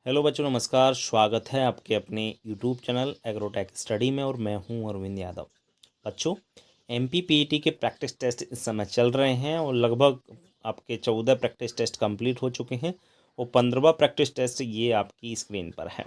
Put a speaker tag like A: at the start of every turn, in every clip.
A: Hello बच्चों, नमस्कार। स्वागत है आपके अपने यूट्यूब चैनल एग्रोटेक स्टडी में और मैं हूं अरविंद यादव। बच्चों, एमपीपीईटी के प्रैक्टिस टेस्ट इस समय चल रहे हैं और लगभग आपके 14 प्रैक्टिस टेस्ट कंप्लीट हो चुके हैं और 15वां प्रैक्टिस टेस्ट ये आपकी स्क्रीन पर है।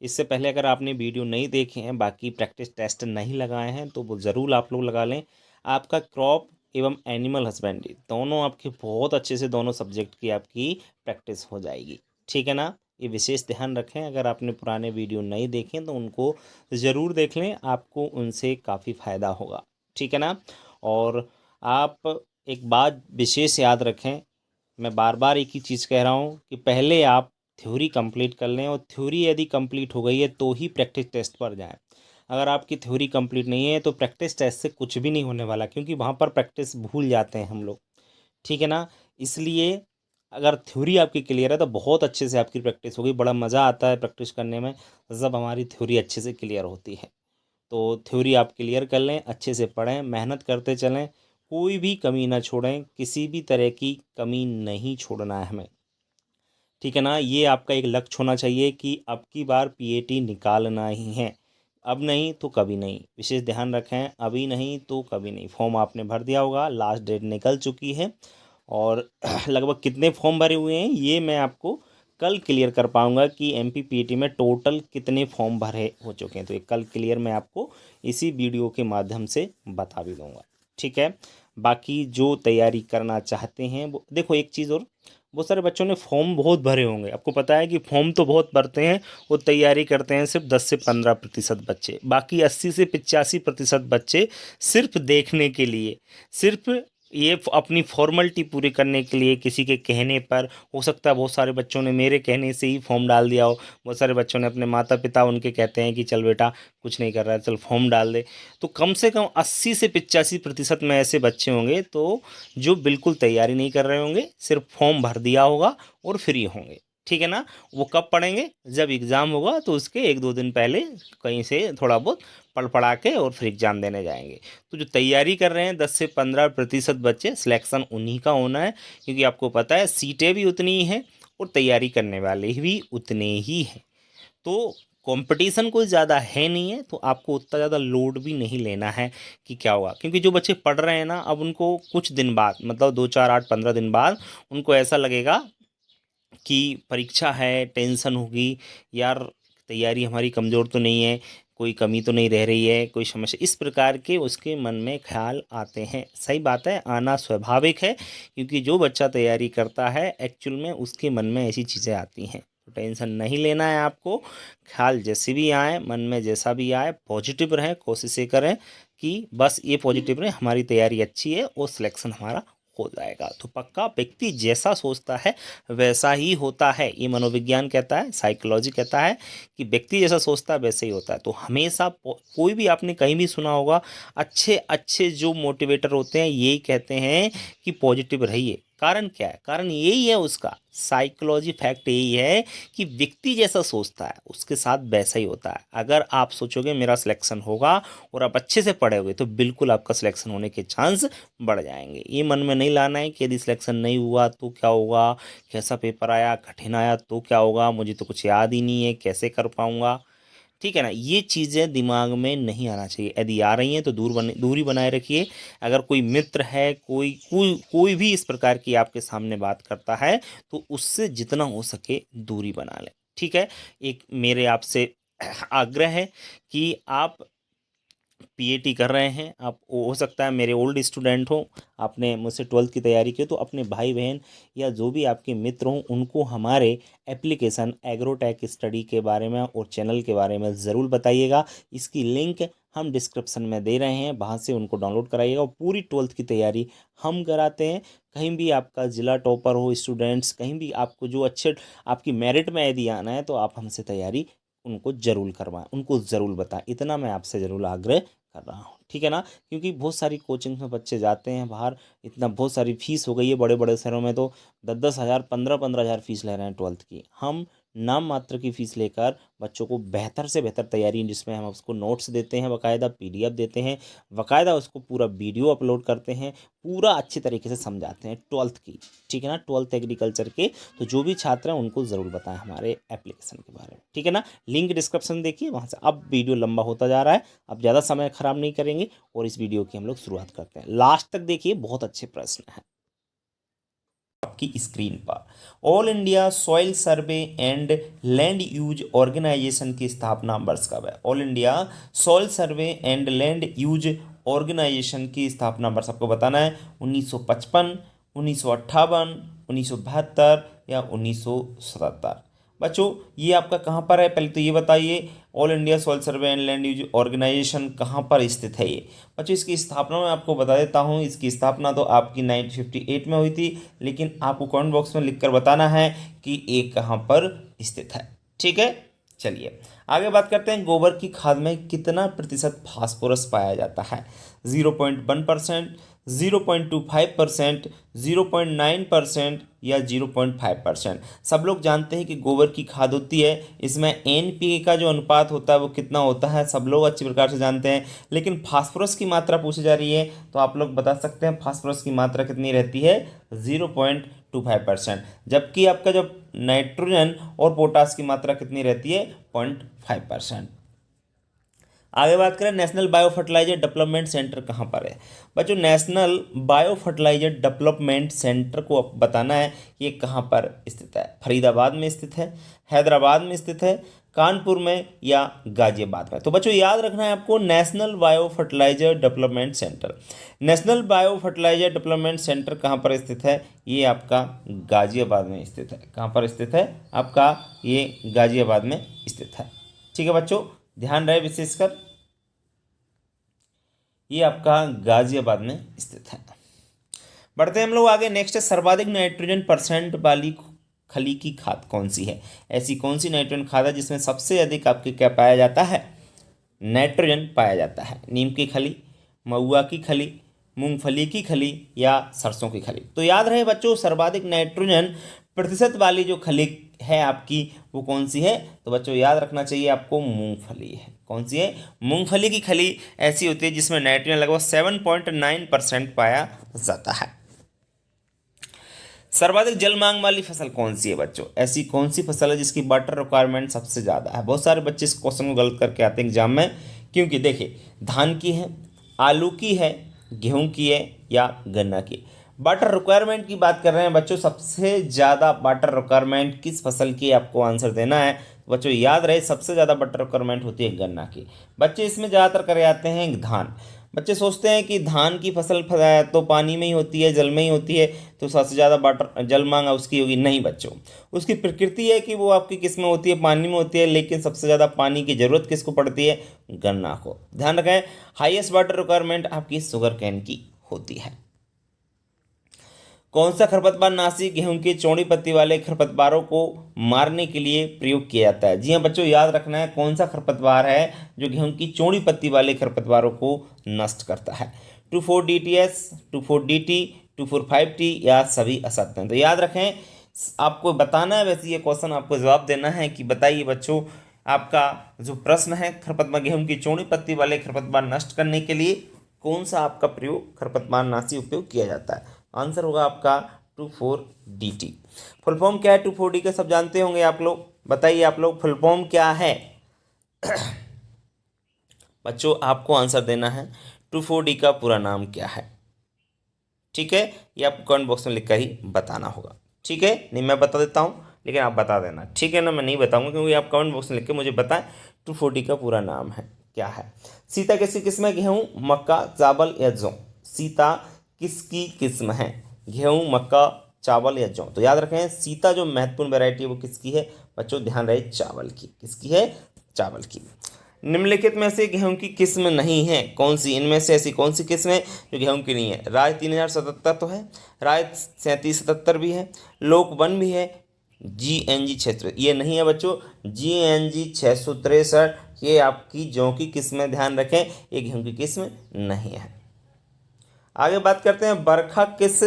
A: इससे पहले अगर आपने वीडियो नहीं देखे हैं, बाकी प्रैक्टिस टेस्ट नहीं लगाए हैं, तो वो ज़रूर आप लोग लगा लें। आपका क्रॉप एवं एनिमल हस्बेंड्री दोनों आपके बहुत अच्छे से दोनों सब्जेक्ट की आपकी प्रैक्टिस हो जाएगी। ठीक है ना। ये विशेष ध्यान रखें, अगर आपने पुराने वीडियो नहीं देखे तो उनको ज़रूर देख लें, आपको उनसे काफ़ी फ़ायदा होगा। ठीक है ना। और आप एक बात विशेष याद रखें, मैं बार बार एक ही चीज़ कह रहा हूँ कि पहले आप थ्योरी कंप्लीट कर लें और थ्योरी यदि कंप्लीट हो गई है तो ही प्रैक्टिस टेस्ट पर जाएं। अगर आपकी थ्योरी कंप्लीट नहीं है तो प्रैक्टिस टेस्ट से कुछ भी नहीं होने वाला, क्योंकि वहाँ पर प्रैक्टिस भूल जाते हैं हम लोग। ठीक है ना। इसलिए अगर थ्योरी आपकी क्लियर है तो बहुत अच्छे से आपकी प्रैक्टिस होगी। बड़ा मज़ा आता है प्रैक्टिस करने में जब हमारी थ्योरी अच्छे से क्लियर होती है। तो थ्योरी आप क्लियर कर लें, अच्छे से पढ़ें, मेहनत करते चलें, कोई भी कमी ना छोड़ें, किसी भी तरह की कमी नहीं छोड़ना है हमें। ठीक है ना। ये आपका एक लक्ष्य होना चाहिए कि अब की बार पीएटी निकालना ही है। अब नहीं तो कभी नहीं, विशेष ध्यान रखें, अभी नहीं तो कभी नहीं। फॉर्म आपने भर दिया होगा, लास्ट डेट निकल चुकी है और लगभग कितने फॉर्म भरे हुए हैं ये मैं आपको कल क्लियर कर पाऊंगा कि एमपीपीटी में टोटल कितने फॉर्म भरे हो चुके हैं। तो ये कल क्लियर मैं आपको इसी वीडियो के माध्यम से बता भी दूंगा। ठीक है। बाकी जो तैयारी करना चाहते हैं वो देखो, एक चीज़ और, बहुत सारे बच्चों ने फॉर्म बहुत भरे होंगे। आपको पता है कि फॉर्म तो बहुत भरते हैं, वो तैयारी करते हैं सिर्फ 10 से 15% बच्चे, बाकी 80 से 85% बच्चे सिर्फ देखने के लिए, सिर्फ ये अपनी फॉर्मेलिटी पूरी करने के लिए किसी के कहने पर, हो सकता है बहुत सारे बच्चों ने मेरे कहने से ही फॉर्म डाल दिया हो, बहुत सारे बच्चों ने अपने माता पिता उनके कहते हैं कि चल बेटा कुछ नहीं कर रहा है, चल फॉर्म डाल दे। तो कम से कम 80 से 85% में ऐसे बच्चे होंगे तो जो बिल्कुल तैयारी नहीं कर रहे होंगे, सिर्फ फॉर्म भर दिया होगा और फ्री होंगे। ठीक है ना। वो कब पढ़ेंगे? जब एग्ज़ाम होगा तो उसके 1-2 दिन पहले कहीं से थोड़ा बहुत पढ़ पढ़ा के और फिर एग्ज़ाम देने जाएंगे। तो जो तैयारी कर रहे हैं 10 से 15% बच्चे, सिलेक्शन उन्हीं का होना है, क्योंकि आपको पता है सीटें भी उतनी ही हैं और तैयारी करने वाले भी उतने ही हैं। तो कंपटीशन कोई ज़्यादा है नहीं है, तो आपको उतना ज़्यादा लोड भी नहीं लेना है कि क्या होगा, क्योंकि जो बच्चे पढ़ रहे हैं ना, अब उनको कुछ दिन बाद, मतलब 2, 4, 8, 15 दिन बाद उनको ऐसा लगेगा कि परीक्षा है, टेंशन होगी, यार तैयारी हमारी कमज़ोर तो नहीं है, कोई कमी तो नहीं रह रही है, कोई समस्या, इस प्रकार के उसके मन में ख्याल आते हैं। सही बात है, आना स्वाभाविक है, क्योंकि जो बच्चा तैयारी करता है एक्चुअल में उसके मन में ऐसी चीज़ें आती हैं। तो टेंशन नहीं लेना है आपको। ख्याल जैसे भी आए, मन में जैसा भी आए, पॉजिटिव रहें, कोशिशें करें कि बस ये पॉजिटिव रहे, हमारी तैयारी अच्छी है और सिलेक्शन हमारा हो जाएगा। तो पक्का व्यक्ति जैसा सोचता है वैसा ही होता है, ये मनोविज्ञान कहता है, साइकोलॉजी कहता है कि व्यक्ति जैसा सोचता है वैसे ही होता है। तो हमेशा कोई भी आपने कहीं भी सुना होगा, अच्छे अच्छे जो मोटिवेटर होते हैं यही कहते हैं कि पॉजिटिव रहिए। कारण क्या है? कारण यही है, उसका साइकोलॉजी फैक्ट यही है कि व्यक्ति जैसा सोचता है उसके साथ वैसा ही होता है। अगर आप सोचोगे मेरा सिलेक्शन होगा और आप अच्छे से पढ़ोगे तो बिल्कुल आपका सिलेक्शन होने के चांस बढ़ जाएंगे। ये मन में नहीं लाना है कि यदि सिलेक्शन नहीं हुआ तो क्या होगा, कैसा पेपर आया, कठिन आया तो क्या होगा, मुझे तो कुछ याद ही नहीं है, कैसे कर पाऊंगा। ठीक है ना। ये चीज़ें दिमाग में नहीं आना चाहिए। यदि आ रही हैं तो दूरी बनाए रखिए। अगर कोई मित्र है, कोई भी इस प्रकार की आपके सामने बात करता है तो उससे जितना हो सके दूरी बना लें। ठीक है। एक मेरे आपसे आग्रह है कि आप पीएटी कर रहे हैं, आप हो सकता है मेरे ओल्ड स्टूडेंट हो, आपने मुझसे 12th की तैयारी की, तो अपने भाई बहन या जो भी आपके मित्र हों उनको हमारे एप्लीकेशन एग्रोटेक स्टडी के बारे में और चैनल के बारे में ज़रूर बताइएगा। इसकी लिंक हम डिस्क्रिप्शन में दे रहे हैं, वहाँ से उनको डाउनलोड कराइएगा। और पूरी 12th की तैयारी हम कराते हैं। कहीं भी आपका ज़िला टॉपर हो स्टूडेंट्स, कहीं भी आपको जो अच्छे आपकी मेरिट में यदि आना है तो आप हमसे तैयारी उनको ज़रूर करवाएं, उनको ज़रूर बताएं, इतना मैं आपसे ज़रूर आग्रह कर रहा हूँ। ठीक है ना। क्योंकि बहुत सारी कोचिंग में बच्चे जाते हैं बाहर, इतना बहुत सारी फीस हो गई है, बड़े बड़े शहरों में तो 10-10 हज़ार 15-15 हज़ार फीस ले रहे हैं 12th की। हम नाम मात्र की फ़ीस लेकर बच्चों को बेहतर से बेहतर तैयारी, जिसमें हम उसको नोट्स देते हैं, बाकायदा PDF देते हैं, बाकायदा उसको पूरा वीडियो अपलोड करते हैं, पूरा अच्छी तरीके से समझाते हैं 12th की, ठीक है ना, 12th एग्रीकल्चर के। तो जो भी छात्र हैं उनको ज़रूर बताएं हमारे एप्लीकेशन के बारे में, ठीक है ना। लिंक डिस्क्रिप्शन देखिए वहाँ से। अब वीडियो लंबा होता जा रहा है, अब ज़्यादा समय ख़राब नहीं करेंगे और इस वीडियो की हम लोग शुरुआत करते हैं। लास्ट तक देखिए, बहुत अच्छे प्रश्न हैं आपकी स्क्रीन पर। All India Soil Survey and Land Use Organisation की स्थापना वर्ष कब है? All India Soil Survey and Land Use Organisation की स्थापना वर्ष आपको बताना है। 1955, 1958, 1972 या 1977। बच्चों ये आपका कहाँ पर है, पहले तो ये बताइए, All India Soil Survey and Land Use Organisation कहाँ पर स्थित है ये? बच्चों इसकी स्थापना मैं आपको बता देता हूँ। इसकी स्थापना तो आपकी 1958 में हुई थी, लेकिन आपको कमेंट बॉक्स में लिखकर बताना है कि ये कहाँ पर स्थित है, ठीक है। चलिए आगे बात करते हैं। गोबर की खाद में कितना प्रतिशत फास्फोरस पाया जाता है? 0.1%, 0.25%, 0.9% या 0.5%। सब लोग जानते हैं कि गोबर की खाद होती है, इसमें NPK का जो अनुपात होता है वो कितना होता है, सब लोग अच्छी प्रकार से जानते हैं। लेकिन फास्फोरस की मात्रा पूछी जा रही है, तो आप लोग बता सकते हैं फास्फोरस की मात्रा कितनी रहती है? 0.25%। जबकि आपका जो नाइट्रोजन और पोटास की मात्रा कितनी रहती है? 0.5%। आगे बात करें, National Bio Fertiliser Development Centre कहाँ पर है? बच्चों National Bio Fertiliser Development Centre को आप बताना है ये कहाँ पर स्थित है। फरीदाबाद में स्थित है, हैदराबाद में स्थित है, कानपुर में या गाजियाबाद में? तो बच्चों याद रखना है आपको, National Bio Fertiliser Development Centre. National Bio Fertiliser Development Centre कहाँ पर स्थित है? ये आपका गाजियाबाद में स्थित है। कहाँ पर स्थित है? आपका ये गाजियाबाद में स्थित है, ठीक है बच्चों, ध्यान रहे विशेषकर, ये आपका गाजियाबाद में स्थित है। बढ़ते हैं हम लोग आगे। नेक्स्ट है, सर्वाधिक नाइट्रोजन परसेंट वाली खली की खाद कौन सी है? ऐसी कौन सी नाइट्रोजन खाद है जिसमें सबसे अधिक आपके क्या पाया जाता है? नाइट्रोजन पाया जाता है। नीम की खली, महुआ की खली, मूंगफली की खली या सरसों की खली? तो याद रहे बच्चों, सर्वाधिक नाइट्रोजन प्रतिशत वाली जो खली है आपकी वो कौन सी है? तो बच्चों याद रखना चाहिए आपको, मूंगफली है। कौन सी है? मूंगफली की खली ऐसी होती है जिसमें नाइट्रोजन लगभग 7.9% पाया जाता है। सर्वाधिक जल मांग वाली फसल कौन सी है बच्चों? ऐसी कौन सी फसल है जिसकी वाटर रिक्वायरमेंट सबसे ज़्यादा है? बहुत सारे बच्चे इस क्वेश्चन को गलत करके आते हैं एग्जाम में, क्योंकि देखिए धान की है, आलू की है, गेहूं की है या गन्ना की। वाटर रिक्वायरमेंट की बात कर रहे हैं बच्चों, सबसे ज़्यादा वाटर रिक्वायरमेंट किस फसल की आपको आंसर देना है। बच्चों याद रहे, सबसे ज़्यादा वाटर रिक्वायरमेंट होती है गन्ना की। बच्चे इसमें ज़्यादातर करे आते हैं धान। बच्चे सोचते हैं कि धान की फसल तो पानी में ही होती है, जल में ही होती है, तो सबसे ज़्यादा वाटर जल मांग उसकी होगी। नहीं बच्चों, उसकी प्रकृति है कि वो आपकी किस में होती है? पानी में होती है, लेकिन सबसे ज़्यादा पानी की ज़रूरत किसको पड़ती है? गन्ना को। ध्यान रखें, हाईएस्ट वाटर रिक्वायरमेंट आपकी शुगर कैन की होती है। कौन सा खरपतवार नाशी गेहूं के चौड़ी पत्ती वाले खरपतवारों को मारने के लिए प्रयोग किया जाता है? जी हाँ बच्चों, याद रखना है कौन सा खरपतवार है जो गेहूं की चौड़ी पत्ती वाले खरपतवारों को नष्ट करता है? 2,4-DTS, 2,4-DT, 2,4-5T या सभी असत्य हैं? तो याद रखें, आपको बताना है, वैसे ये क्वेश्चन आपको जवाब देना है कि बताइए बच्चों, आपका जो प्रश्न है, खरपतवार गेहूं की चौड़ी पत्ती वाले खरपतवार नष्ट करने के लिए कौन सा आपका प्रयोग खरपतवार नाशी उपयोग किया जाता है? आंसर होगा आपका 2,4-DT। फुल फॉर्म क्या है 2,4-D का? सब जानते होंगे आप लोग, बताइए आप लोग फुल फॉर्म क्या है? बच्चों आपको आंसर देना है 2,4-D का पूरा नाम क्या है, ठीक है? ये आपको कमेंट बॉक्स में लिखकर ही बताना होगा, ठीक है? नहीं मैं बता देता हूँ, लेकिन आप बता देना, ठीक है ना? मैं नहीं बताऊंगा क्योंकि आप कमेंट बॉक्स में लिख के मुझे बताएं 2,4-D का पूरा नाम है क्या है। सीता किसी किस्म है? गेहूँ, मक्का, चावल या जौ? सीता किसकी किस्म है? गेहूँ, मक्का, चावल या जौ? तो याद रखें, सीता जो महत्वपूर्ण वैरायटी है वो किसकी है बच्चों? ध्यान रहे, चावल की। किसकी है? चावल की। निम्नलिखित में से गेहूं की किस्म नहीं है कौन सी? इनमें से ऐसी कौन सी किस्म है जो गेहूं की नहीं है? राय 3077 तो है, राय 3777 भी है, लोक 1 भी है, GNG 663 ये नहीं है बच्चों। GNG 663 ये आपकी जौ की किस्म है, ध्यान रखें, ये गेहूं की किस्म नहीं है। आगे बात करते हैं, बरखा किस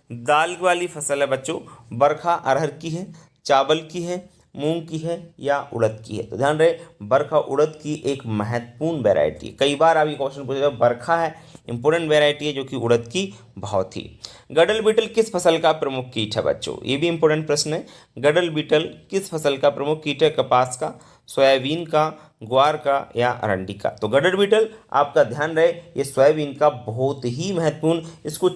A: दाल वाली फसल है बच्चों? बरखा अरहर की है, चावल की है, मूंग की है या उड़द की है? तो ध्यान रहे बरखा उड़द की एक महत्वपूर्ण वैरायटी है। कई बार अभी क्वेश्चन पूछा जाए, बरखा है इंपॉर्टेंट वैरायटी है जो कि उड़द की बहुत ही। गडल बीटल किस फसल का प्रमुख कीट है बच्चों? ये भी इंपॉर्टेंट प्रश्न है। गडल बीटल किस फसल का प्रमुख कीट है? कपास का, सोयाबीन का, ग्वार का या अरंडी का? तो गडल बीटल आपका ध्यान रहे ये सोयाबीन का बहुत ही महत्वपूर्ण, इसको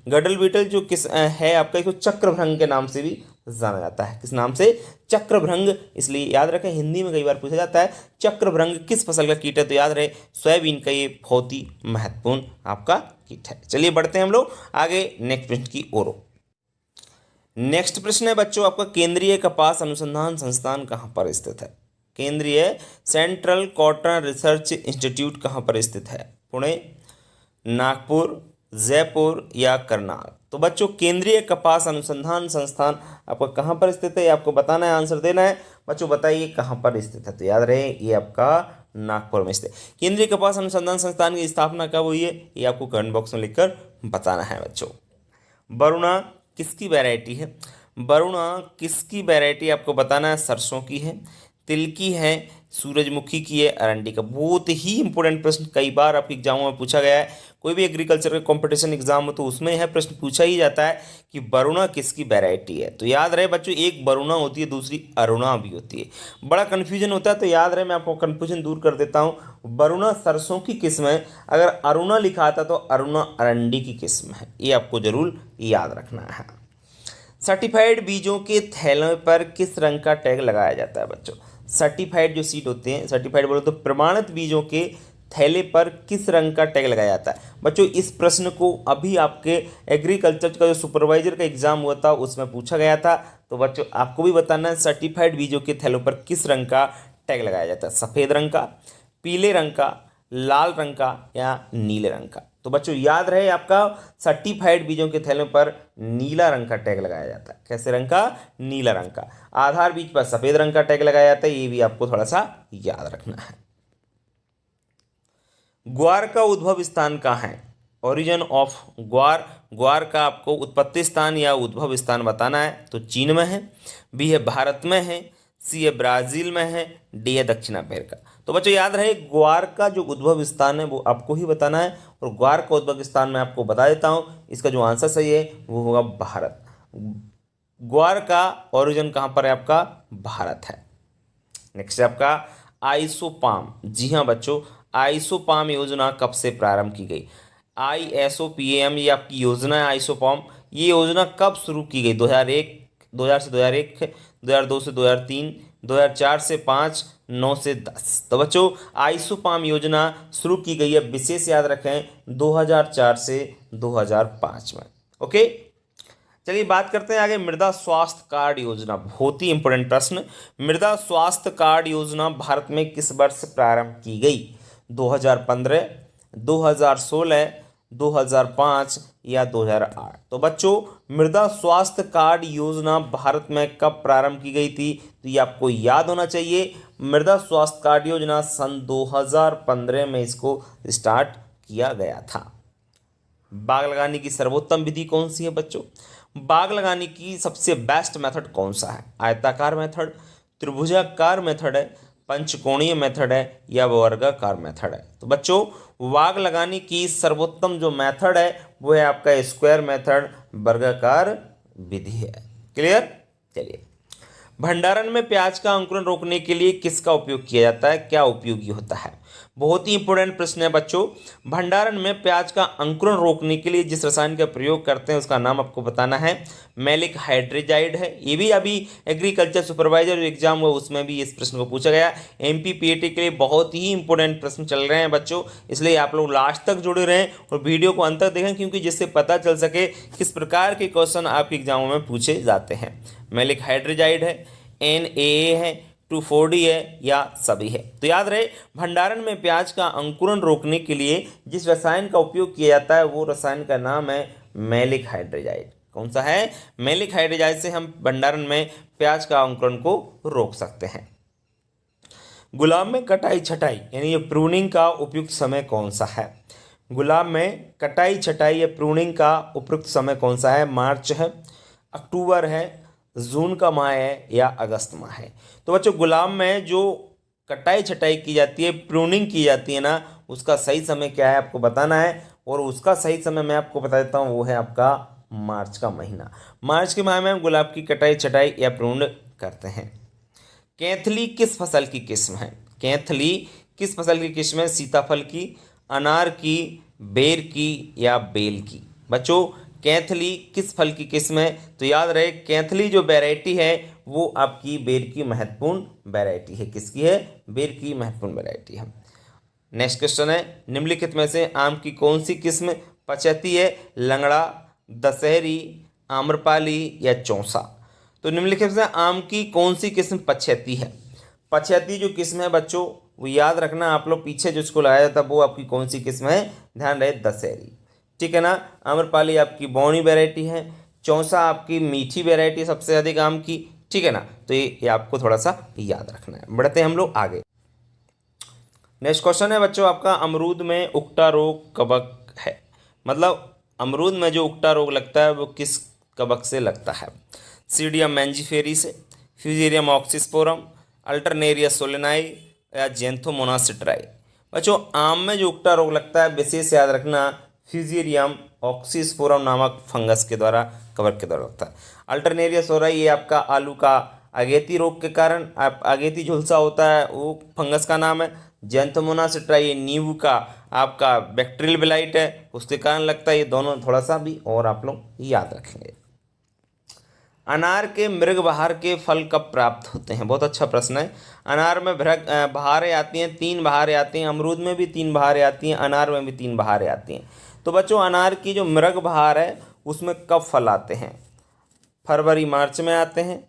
A: गडल बीटल जो है आपका, इसको चक्रभृंग के नाम से भी जाना जाता है। किस नाम से? चक्रभृंग। इसलिए याद रखें, हिंदी में कई बार पूछा जाता है चक्रभृंग किस फसल का कीट है, तो याद रहे सोयाबीन का ये बहुत ही महत्वपूर्ण आपका कीट है। चलिए बढ़ते हैं हम लोग आगे नेक्स्ट प्रश्न की ओर। नेक्स्ट प्रश्न है बच्चों आपका, केंद्रीय कपास अनुसंधान संस्थान कहाँ पर स्थित है? केंद्रीय सेंट्रल कॉटन रिसर्च इंस्टीट्यूट कहाँ पर स्थित है? पुणे, नागपुर, जयपुर या करनाल? तो बच्चों केंद्रीय कपास अनुसंधान संस्थान आपका कहाँ पर स्थित है, ये आपको बताना है, आंसर देना है। बच्चों बताइए कहाँ पर स्थित है? तो याद रहे ये आपका नागपुर में स्थित। केंद्रीय कपास अनुसंधान संस्थान की स्थापना कब हुई है, ये आपको कमेंट बॉक्स में लिखकर बताना है बच्चों। वरुणा किसकी वैरायटी है? वरुणा किसकी वैरायटी आपको बताना है, सरसों की है, तिल की है, सूरजमुखी की है, अरंडी का? बहुत ही इंपॉर्टेंट प्रश्न, कई बार आपके एग्जामों में पूछा गया है। कोई भी एग्रीकल्चर का कंपटीशन एग्जाम हो तो उसमें यह प्रश्न पूछा ही जाता है कि वरुणा किसकी वैरायटी है। तो याद रहे बच्चों, एक वरुणा होती है, दूसरी अरुणा भी होती है। बड़ा कन्फ्यूजन होता है, तो याद रहे मैं आपको कन्फ्यूजन दूर कर देता हूँ। वरुणा सरसों की किस्म है, अगर अरुणा लिखा था तो अरुणा अरंडी की किस्म है, ये आपको जरूर याद रखना है। सर्टिफाइड बीजों के थैलों पर किस रंग का टैग लगाया जाता है बच्चों? सर्टिफाइड जो सीड होते हैं, सर्टिफाइड बोलो तो प्रमाणित बीजों के थैले पर किस रंग का टैग लगाया जाता है? बच्चों इस प्रश्न को अभी आपके एग्रीकल्चर का जो सुपरवाइजर का एग्जाम हुआ था उसमें पूछा गया था। तो बच्चों आपको भी बताना है सर्टिफाइड बीजों के थैलों पर किस रंग का टैग लगाया जाता है? सफ़ेद रंग का, पीले रंग का, लाल रंग का या नीले रंग का? तो बच्चों याद रहे आपका सर्टिफाइड बीजों के थैलों पर नीला रंग का टैग लगाया जाता है। कैसे रंग का? नीला रंग का। आधार बीज पर सफेद रंग का टैग लगाया जाता है, ये भी आपको थोड़ा सा याद रखना है। ग्वार का उद्भव स्थान कहाँ है? ओरिजिन ऑफ ग्वार, ग्वार का आपको उत्पत्ति स्थान या उद्भव स्थान बताना है। तो चीन में है, बी है भारत में है, सी है ब्राज़ील में है, डी है दक्षिण अमेरिका? तो बच्चों याद रहे ग्वार का जो उद्भव स्थान है वो आपको ही बताना है, और ग्वार का उद्भव स्थान मैं आपको बता देता हूँ, इसका जो आंसर सही है वो होगा भारत। ग्वार का ओरिजिन कहाँ पर है आपका? भारत है। नेक्स्ट है आपका आइसोपाम। जी हाँ बच्चों, आइसोपाम योजना कब से प्रारंभ की गई? ISOPAM ये आपकी योजना है आइसोपाम। ये योजना कब शुरू की गई? 2001, 2000 से 2001, 2002 से 2003, 2004 से 5, 9 से 10? तो बच्चों आइसोपाम योजना शुरू की गई है, विशेष याद रखें 2004 से 2005 में। ओके, चलिए बात करते हैं आगे मृदा स्वास्थ्य कार्ड योजना। बहुत ही इंपॉर्टेंट प्रश्न। मृदा स्वास्थ्य कार्ड योजना भारत में किस वर्ष प्रारंभ की गई? 2015, 2016, 2005 या 2008? तो बच्चों मृदा स्वास्थ्य कार्ड योजना भारत में कब प्रारंभ की गई थी? तो ये आपको याद होना चाहिए। मृदा स्वास्थ्य कार्ड योजना सन 2015 में इसको स्टार्ट किया गया था। बाग लगाने की सर्वोत्तम विधि कौन सी है बच्चों? बाग लगाने की सबसे बेस्ट मेथड कौन सा है? आयताकार मेथड, त्रिभुजाकार मेथड है, पंचकोणीय मेथड है या वर्गाकार मेथड है? तो बच्चों बाग लगाने की सर्वोत्तम जो मेथड है वो है आपका स्क्वायर मेथड, वर्गाकार विधि है। क्लियर? चलिए, भंडारण में प्याज का अंकुरण रोकने के लिए किसका उपयोग किया जाता है? क्या उपयोगी होता है? बहुत ही इंपॉर्टेंट प्रश्न है बच्चों। भंडारण में प्याज का अंकुरण रोकने के लिए जिस रसायन का प्रयोग करते हैं उसका नाम आपको बताना है। मैलिक हाइड्रेजाइड है। ये भी अभी एग्रीकल्चर सुपरवाइजर एग्जाम हुआ उसमें भी इस प्रश्न को पूछा गया। MPPAT के लिए बहुत ही इंपॉर्टेंट प्रश्न चल रहे हैं बच्चों, इसलिए आप लोग लास्ट तक जुड़े रहें और वीडियो को अंत तक देखें, क्योंकि जिससे पता चल सके किस प्रकार के क्वेश्चन आपके एग्जामों में पूछे जाते हैं। मैलिक हाइड्रेजाइड है, NAA है, 2,4-D है या सभी है? तो याद रहे भंडारण में प्याज का अंकुरण रोकने के लिए जिस रसायन का उपयोग किया जाता है वो रसायन का नाम है मैलिक हाइड्रेजाइड। कौन सा है? मैलिक हाइड्रेजाइड से हम भंडारण में प्याज का अंकुरण को रोक सकते हैं। गुलाब में कटाई छटाई यानी ये प्रूनिंग का उपयुक्त समय कौन सा है? गुलाब में कटाई छटाई या प्रूनिंग का उपयुक्त समय कौन सा है? मार्च है, अक्टूबर है, जून का माह है या अगस्त माह है। तो बच्चों गुलाब में जो कटाई छटाई की जाती है, प्रूनिंग की जाती है ना, उसका सही समय क्या है आपको बताना है। और उसका सही समय मैं आपको बता देता हूँ, वो है आपका मार्च का महीना। मार्च के माह में हम गुलाब की कटाई छटाई या प्रून करते हैं। कैथली किस फसल की किस्म है? कैथली किस फसल की किस्म है? सीताफल की, अनार की, बेर की या बेल की? बच्चों कैथली किस फल की किस्म है? तो याद रहे कैथली जो वैरायटी है वो आपकी बेर की महत्वपूर्ण वैरायटी है। किसकी है? बेर की महत्वपूर्ण वैरायटी है। नेक्स्ट क्वेश्चन है, निम्नलिखित में से आम की कौन सी किस्म पछती है? लंगड़ा, दशहरी, आम्रपाली या चौसा? तो निम्नलिखित में से आम की कौन सी किस्म पछती है? पछती जो किस्म है बच्चों वो याद रखना, आप लोग पीछे जो इसको लगाया जाता वो आपकी कौन सी किस्म है? ध्यान रहे दशहरी, ठीक है ना। आम्रपाली आपकी बौनी वेरायटी है, चौसा आपकी मीठी वेरायटी सबसे अधिक आम की, ठीक है ना। तो ये आपको थोड़ा सा याद रखना है। बढ़ते हैं हम लोग आगे। नेक्स्ट क्वेश्चन है बच्चों आपका, अमरूद में उकटा रोग कवक है, मतलब अमरूद में जो उकटा रोग लगता है वो किस कवक से लगता है? सीडियम मैंजीफेरी से, फ्यूजेरियम ऑक्सीस्पोरम, अल्टरनेरिया सोलेनाई या जेंथोमोनास सिट्राई? बच्चों आम में जो उकटा रोग लगता है विशेष याद रखना फ्यूजेरियम ऑक्सीस्पोरम नामक फंगस के द्वारा, कवक के द्वारा लगता है। अल्टरनेरिया सोराई ये आपका आलू का अगेती रोग के कारण, आप अगेती झुलसा होता है वो फंगस का नाम है। जेंथोमोनास सिट्राई ये नींबू का आपका बैक्टीरियल ब्लाइट है, उसके कारण लगता है। ये दोनों थोड़ा सा भी और आप लोग याद रखेंगे। अनार के मृग बहार के फल कब प्राप्त होते हैं? बहुत अच्छा प्रश्न है। अनार में बहारें आती हैं, 3 बहारें आती हैं। अमरूद में भी 3 बहारें आती हैं, अनार में भी 3 बहारें आती हैं। तो बच्चों अनार की जो मृग बहार है उसमें कब फल आते हैं? फरवरी मार्च में आते हैं,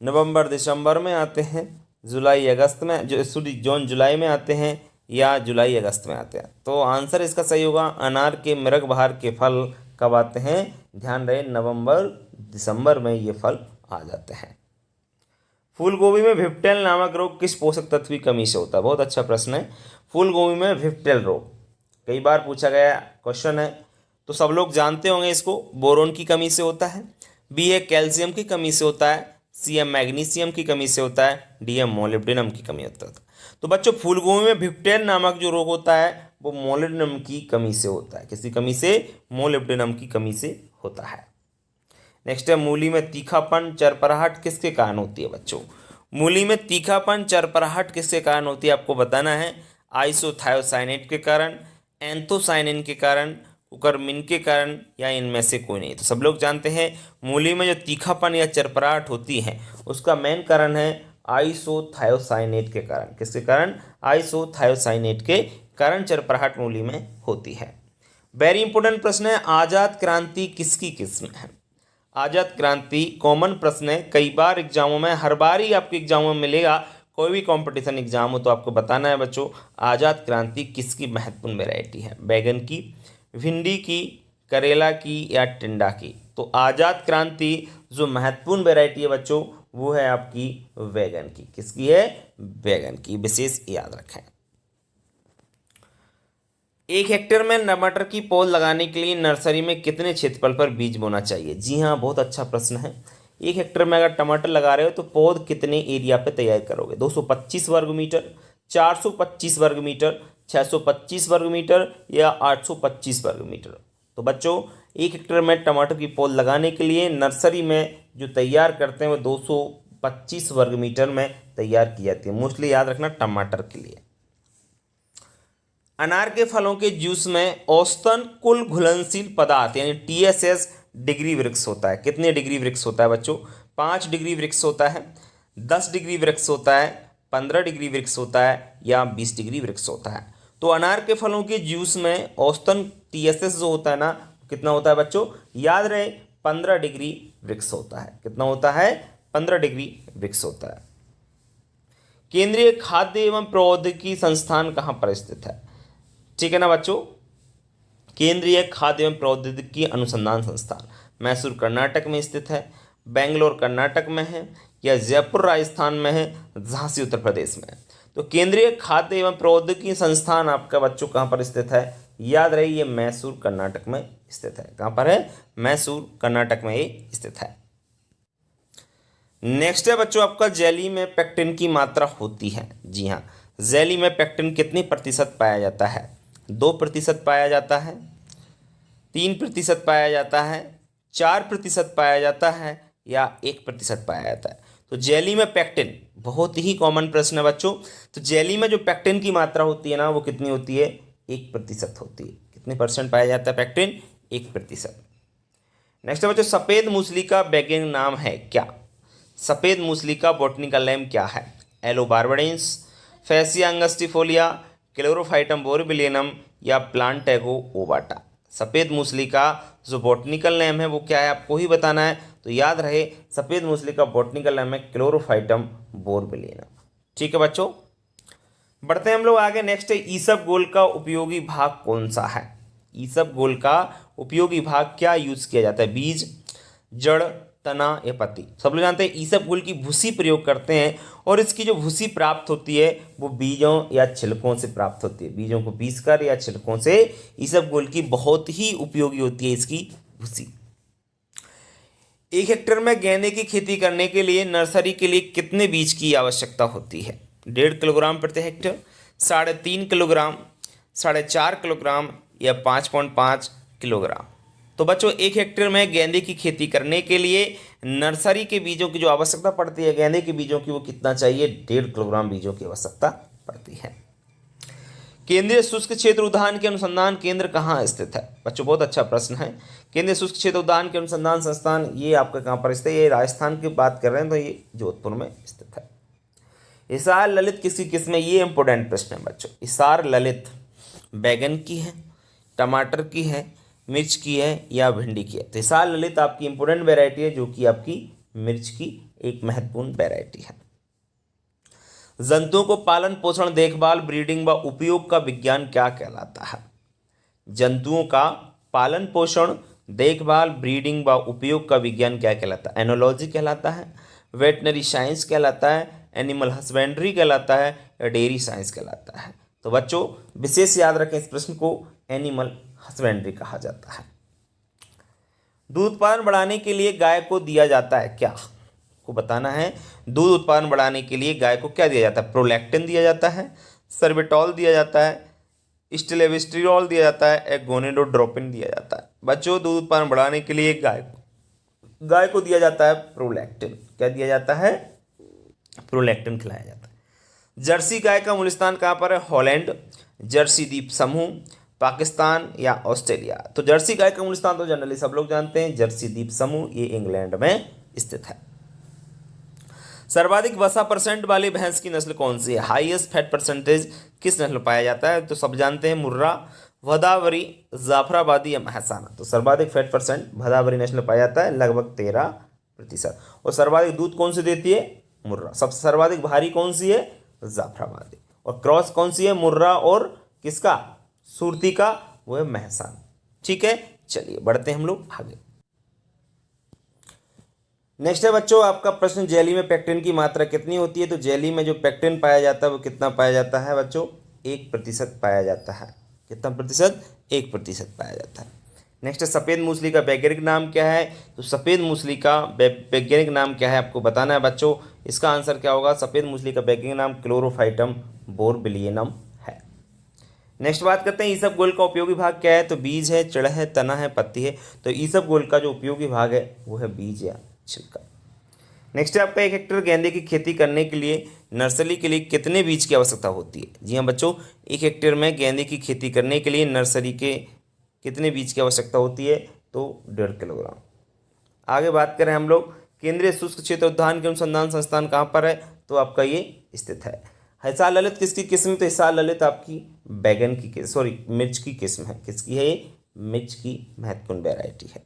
A: नवंबर दिसंबर में आते हैं, जुलाई अगस्त में, जून जुलाई में आते हैं या जुलाई अगस्त में आते हैं? तो आंसर इसका सही होगा, अनार के मृग बहार के फल कब आते हैं? ध्यान रहे नवंबर दिसंबर में ये फल आ जाते हैं। फूलगोभी में विप्टेल नामक रोग किस पोषक तत्व की कमी से होता है? बहुत अच्छा प्रश्न है। फूलगोभी में विप्टेल रोग कई बार पूछा गया क्वेश्चन है, तो सब लोग जानते होंगे इसको। बोरोन की कमी से होता है, बी है कैल्शियम की कमी से होता है, सी है मैग्नीशियम की कमी से होता है, डी है मोलिब्डेनम की कमी होता है। तो बच्चों फूलगोभी में विप्टेल नामक जो रोग होता है वो मोलिब्डेनम की कमी से होता है। किसकी कमी से? मोलिब्डेनम की कमी से होता है। नेक्स्ट है, मूली में तीखापन चरपराहट किसके कारण होती है? बच्चों मूली में तीखापन चरपराहट किसके कारण होती है आपको बताना है। आइसोथायोसाइनेट के कारण, एंथोसाइनिन के कारण, कुकरमिन के कारण या इनमें से कोई नहीं? तो सब लोग जानते हैं मूली में जो तीखापन या चरपराहट होती है उसका मेन कारण है आइसोथायोसाइनेट के कारण। किसके कारण? आइसोथायोसाइनेट के कारण चरपराहट मूली में होती है। वेरी इंपॉर्टेंट प्रश्न है, आजाद क्रांति किसकी किस्म है? आजाद क्रांति कॉमन प्रश्न है, कई बार एग्जामों में, हर बार ही आपके एग्जामों में मिलेगा। कोई भी कंपटीशन एग्जाम हो तो आपको बताना है बच्चों आजाद क्रांति किसकी महत्वपूर्ण वैरायटी है? बैगन की, भिंडी की, करेला की या टिंडा की? तो आजाद क्रांति जो महत्वपूर्ण वैरायटी है बच्चों वो है आपकी बैगन की। किसकी है? बैगन की, विशेष याद रखें। 1 हेक्टेयर में टमाटर की पौध लगाने के लिए नर्सरी में कितने क्षेत्रफल पर बीज बोना चाहिए? जी हाँ, बहुत अच्छा प्रश्न है। 1 हेक्टेयर में अगर टमाटर लगा रहे हो तो पौध कितने एरिया पे तैयार करोगे? 225 वर्ग मीटर, 425 वर्ग मीटर, 625 वर्ग मीटर या 825 वर्ग मीटर? तो बच्चों 1 हेक्टेयर में टमाटर की पौध लगाने के लिए नर्सरी में जो तैयार करते हैं वो 225 वर्ग मीटर में तैयार की जाती है। मोस्टली याद रखना टमाटर के लिए। अनार के फलों के जूस में औसतन कुल घुलनशील पदार्थ यानी TSS डिग्री वृक्ष होता है। कितने डिग्री वृक्ष होता है बच्चों? 5 डिग्री वृक्ष होता है, 10 डिग्री वृक्ष होता है, 15 डिग्री वृक्ष होता है या 20 डिग्री वृक्ष होता है? तो अनार के फलों के जूस में औसतन TSS जो होता है ना कितना होता है बच्चों? याद रहे 15 डिग्री वृक्ष होता है। कितना होता है? 15 डिग्री वृक्ष होता है। केंद्रीय खाद्य एवं प्रौद्योगिकी संस्थान कहाँ पर स्थित है? ठीक है ना बच्चों, केंद्रीय खाद्य एवं प्रौद्योगिकी अनुसंधान संस्थान मैसूर कर्नाटक में स्थित है, बेंगलोर कर्नाटक में है या जयपुर राजस्थान में है, झांसी उत्तर प्रदेश में है? तो केंद्रीय खाद्य एवं प्रौद्योगिकी संस्थान आपका बच्चों कहाँ पर स्थित है? याद रही ये मैसूर कर्नाटक में स्थित है। कहाँ पर है? मैसूर कर्नाटक में ये स्थित है। नेक्स्ट है बच्चों आपका जेली में पेक्टिन की मात्रा होती है। जी हाँ, जेली में पेक्टिन कितनी प्रतिशत पाया जाता है? 2% पाया जाता है, 3% पाया जाता है, 4% पाया जाता है या 1% पाया जाता है? तो जेली में पेक्टिन, बहुत ही कॉमन प्रश्न है बच्चों। तो जेली में जो पेक्टिन की मात्रा होती है ना, वो कितनी होती है? 1% होती है। कितने परसेंट पाया जाता है पेक्टिन? 1%। नेक्स्ट है बच्चों, सफ़ेद मूसली का वैज्ञानिक नाम है क्या? सफ़ेद मूसली का बॉटनिकल नेम क्या है? एलोबार्बडेंस, फैसिया अंगस्टिफोलिया, क्लोरोफाइटम बोरबिलियनम या प्लांटेगो ओवाटा? सफ़ेद मूसली का जो बॉटनिकल नेम है वो क्या है, आपको ही बताना है। तो याद रहे, सफ़ेद मूसली का बॉटनिकल नेम है क्लोरोफाइटम बोरबिलियनम। ठीक है बच्चों, बढ़ते हैं हम लोग आगे। नेक्स्ट है, ईसबगोल का उपयोगी भाग कौन सा है? ईसबगोल का उपयोगी भाग क्या यूज़ किया जाता है? बीज, जड़, तना या पत्ती? सब लोग जानते हैं ईसबगोल की भूसी प्रयोग करते हैं, और इसकी जो भूसी प्राप्त होती है वो बीजों या छिलकों से प्राप्त होती है। बीजों को पीसकर या छिलकों से ईसबगोल की बहुत ही उपयोगी होती है इसकी भूसी। 1 हेक्टेयर में गेंदे की खेती करने के लिए नर्सरी के लिए कितने बीज की आवश्यकता होती है? 1.5 किलोग्राम प्रति हेक्टेयर, 3.5 किलोग्राम, 4.5 किलोग्राम या 5.5 किलोग्राम? तो बच्चों 1 हेक्टेयर में गेंदे की खेती करने के लिए नर्सरी के बीजों की जो आवश्यकता पड़ती है गेंदे के बीजों की, वो कितना चाहिए? 1.5 किलोग्राम बीजों की आवश्यकता पड़ती है। केंद्रीय शुष्क क्षेत्र उद्यान के अनुसंधान केंद्र कहाँ स्थित है? बच्चों बहुत अच्छा प्रश्न है। केंद्रीय शुष्क क्षेत्र उद्यान के अनुसंधान संस्थान ये आपका कहाँ पर स्थित है? ये राजस्थान की बात कर रहे हैं तो ये जोधपुर में स्थित है। हिसार ललित किसकी किस्म है? ये इंपॉर्टेंट प्रश्न है बच्चों। हिसार ललित बैगन की है, टमाटर की है, मिर्च की है या भिंडी की है? तो हिसार ललित आपकी इंपॉर्टेंट वैरायटी है, जो कि आपकी मिर्च की एक महत्वपूर्ण वैरायटी है। जंतुओं को पालन पोषण देखभाल ब्रीडिंग व उपयोग का विज्ञान क्या कहलाता है? जंतुओं का पालन पोषण देखभाल ब्रीडिंग व उपयोग का विज्ञान क्या कहलाता है? एनोलॉजी कहलाता है, वेटनरी साइंस कहलाता है, एनिमल हस्बेंड्री कहलाता है या डेयरी साइंस कहलाता है? तो बच्चों विशेष याद रखें इस प्रश्न को, एनिमल हस्बेंड्री कहा जाता है। दूध उत्पादन बढ़ाने के लिए गाय को दिया जाता है क्या? को बताना है। दूध उत्पादन बढ़ाने के लिए गाय को क्या दिया जाता है? प्रोलैक्टिन दिया जाता है, सर्बिटॉल दिया जाता है, स्टेविस्टिरॉल दिया जाता है, एक गोनेडोट्रोपिन दिया जाता है? बच्चों दूध उत्पादन बढ़ाने के लिए गाय को दिया जाता है प्रोलैक्टिन। क्या दिया जाता है? प्रोलैक्टिन खिलाया जाता है। जर्सी गाय का मूल स्थान कहाँ पर है? हॉलैंड, जर्सी द्वीप समूह, पाकिस्तान या ऑस्ट्रेलिया? तो जर्सी गाय का मूल स्थान तो जनरली सब लोग जानते हैं, जर्सी द्वीप समूह, ये इंग्लैंड में स्थित है। सर्वाधिक वसा परसेंट वाली भैंस की नस्ल कौन सी है? हाईएस्ट फैट परसेंटेज किस नस्ल में पाया जाता है? तो सब जानते हैं, मुर्रा, भदावरी, जाफराबादी या महसाना? तो सर्वाधिक फैट परसेंट भदावरी नस्ल में पाया जाता है, लगभग 13%। और सर्वाधिक दूध कौन सी देती है? मुर्रा। सबसे सर्वाधिक भारी कौन सी है? जाफराबादी। और क्रॉस कौन सी है? मुर्रा और किसका? सुरती का, वो है महसाना। ठीक है, चलिए बढ़ते हैं हम लोग आगे। नेक्स्ट है बच्चों आपका प्रश्न, जेली में पेक्टिन की मात्रा कितनी होती है? तो जेली में जो पेक्टिन पाया जाता है वो कितना पाया जाता है बच्चों? 1% पाया जाता है। कितना प्रतिशत? 1% पाया जाता है। नेक्स्ट है, सफ़ेद मूसली का वैज्ञानिक नाम क्या है? तो सफ़ेद मूसली का वैज्ञानिक नाम क्या है आपको बताना है बच्चों। इसका आंसर क्या होगा? सफ़ेद मूसली का वैज्ञानिक नाम क्लोरोफाइटम बोरबिलियनम है। नेक्स्ट बात करते हैं, ईसबगोल का उपयोगी भाग क्या है? तो बीज है, जड़ है, तना है, पत्ती है? तो ईसबगोल का जो उपयोगी भाग है वो है बीज या छिलका। नेक्स्ट है आपका, 1 हेक्टेयर गेंदे की खेती करने के लिए नर्सरी के लिए कितने बीज की आवश्यकता होती है? जी हाँ बच्चों, 1 हेक्टेयर में गेंदे की खेती करने के लिए नर्सरी के कितने बीज की आवश्यकता होती है? तो 1.5 किलोग्राम। आगे बात करें हम लोग, केंद्रीय शुष्क क्षेत्र उद्यान के अनुसंधान संस्थान कहाँ पर है? तो आपका ये स्थित है। हिसार ललित किसकी किस्म? तो हिसार ललित आपकी बैगन की मिर्च की किस्म है। किसकी है ये? मिर्च की महत्वपूर्ण वैरायटी है।